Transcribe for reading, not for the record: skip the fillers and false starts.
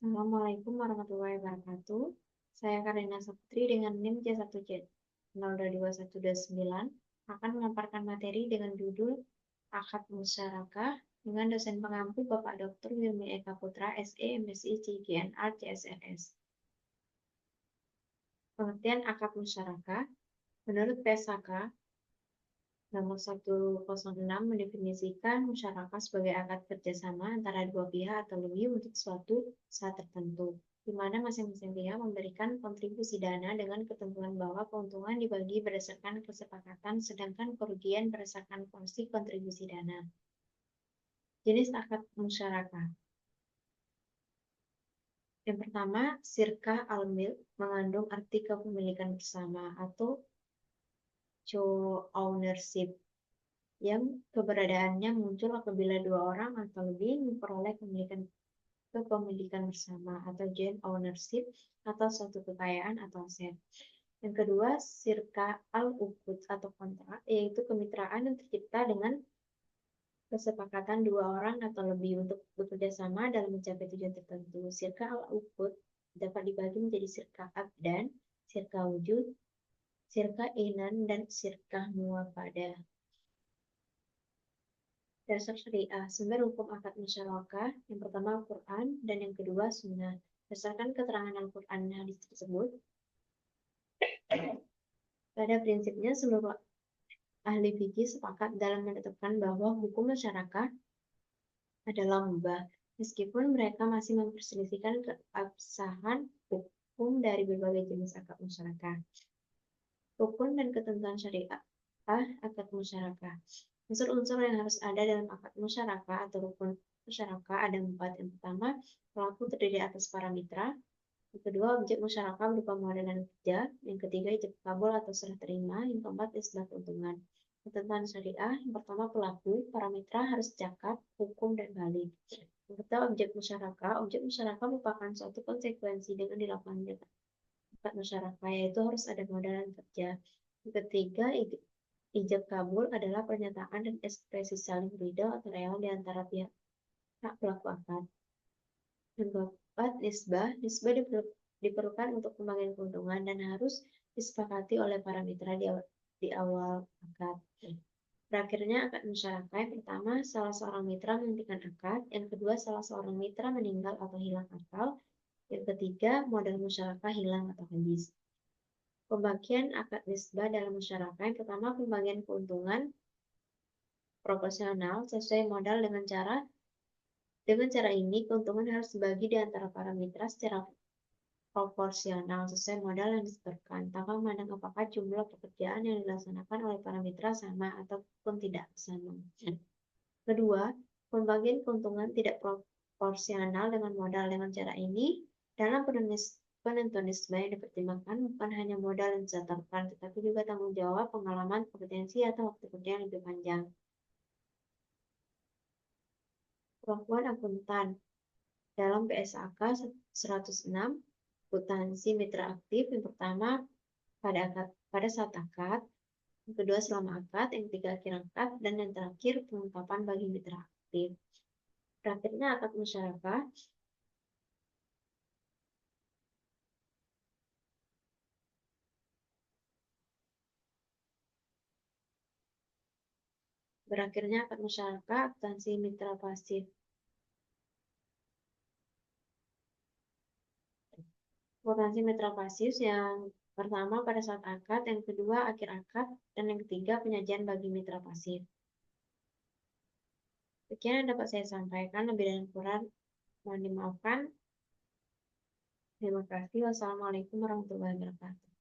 Assalamualaikum warahmatullahi wabarakatuh. Saya Karina Saputri dengan NIM J1J02129 akan memaparkan materi dengan judul Akad Musyarakah dengan dosen pengampu Bapak Dr. Wilmy Eka Putra, SE, MSI, CGNR, CSRS. Pengertian akad musyarakah menurut PSAK nomor 106 mendefinisikan musyarakah sebagai akad kerjasama antara dua pihak atau lebih untuk suatu saat tertentu, di mana masing-masing pihak memberikan kontribusi dana dengan ketentuan bahwa keuntungan dibagi berdasarkan kesepakatan, sedangkan kerugian berdasarkan porsi kontribusi dana. Jenis akad musyarakah. Yang pertama, sirka al-milk mengandung arti kepemilikan bersama atau co-ownership, yang keberadaannya muncul apabila dua orang atau lebih memperoleh kepemilikan bersama atau joint ownership atau suatu kekayaan atau aset. Yang kedua, sirka al-uqud atau kontrak, yaitu kemitraan yang tercipta dengan kesepakatan dua orang atau lebih untuk bekerja sama dalam mencapai tujuan tertentu. Sirka al-uqud dapat dibagi menjadi sirka abdan, sirka wujud, sirka inan, dan sirka muwafadah. Dasar syariah, sumber hukum akad musyarakah, yang pertama Al-Quran dan yang kedua Sunnah. Berdasarkan keterangan Al-Quran dan hadis tersebut, pada prinsipnya seluruh ahli fikih sepakat dalam menetapkan bahwa hukum musyarakah adalah mubah, meskipun mereka masih memperselisihkan keabsahan hukum dari berbagai jenis akad musyarakah. Rukun dan ketentuan syariah akad musyarakah. Unsur-unsur yang harus ada dalam akad musyarakah atau rukun musyarakah ada 4. Yang pertama, pelaku terdiri atas para mitra. Yang kedua, objek musyarakah berupa modal dan kerja. Yang ketiga, ijab kabul atau serah terima. Yang keempat, isbat keuntungan. Ketentuan syariah, yang pertama pelaku, para mitra harus zakat, hukum, dan balik. Yang kedua, objek musyarakah. Objek musyarakah merupakan suatu konsekuensi dengan dilakukannya akad musyarakah, yaitu harus ada modal dan kerja. Yang ketiga, ijab kabul adalah pernyataan dan ekspresi saling ridho atau rela di antara pihak pelaku akad. Yang keempat, nisbah. Nisbah diperlukan untuk pembagian keuntungan dan harus disepakati oleh para mitra di awal akad. Berakhirnya akad musyarakah, yang pertama, salah seorang mitra menghentikan akad. Yang kedua, salah seorang mitra meninggal atau hilang akal. Yang ketiga, modal musyarakah hilang atau habis. Pembagian akad nisbah dalam musyarakah, yang pertama, pembagian keuntungan proporsional sesuai modal. Dengan cara ini, keuntungan harus dibagi di antara para mitra secara proporsional sesuai modal yang disetorkan, tanpa memandang apakah jumlah pekerjaan yang dilaksanakan oleh para mitra sama ataupun tidak sama. Kedua, pembagian keuntungan tidak proporsional dengan modal. Dengan cara ini, dalam penentuan nisbah yang dipertimbangkan bukan hanya modal yang disetorkan, tetapi juga tanggung jawab, pengalaman, kompetensi, atau waktu kerja yang lebih panjang. Kemampuan akuntan dalam PSAK 106, akuntansi mitra aktif, yang pertama pada saat akad, yang kedua selama akad, yang ketiga akhir akad, dan yang terakhir pengungkapan bagi mitra aktif. Berakhirnya akad musyarakah. Berakhirnya akad musyarakah akuntansi mitra pasif. Akuntansi mitra pasif yang pertama pada saat akad, yang kedua akhir akad, dan yang ketiga penyajian bagi mitra pasif. Sekian yang dapat saya sampaikan, lebih dan kurang mohon dimaafkan. Terima kasih. Wassalamualaikum warahmatullahi wabarakatuh.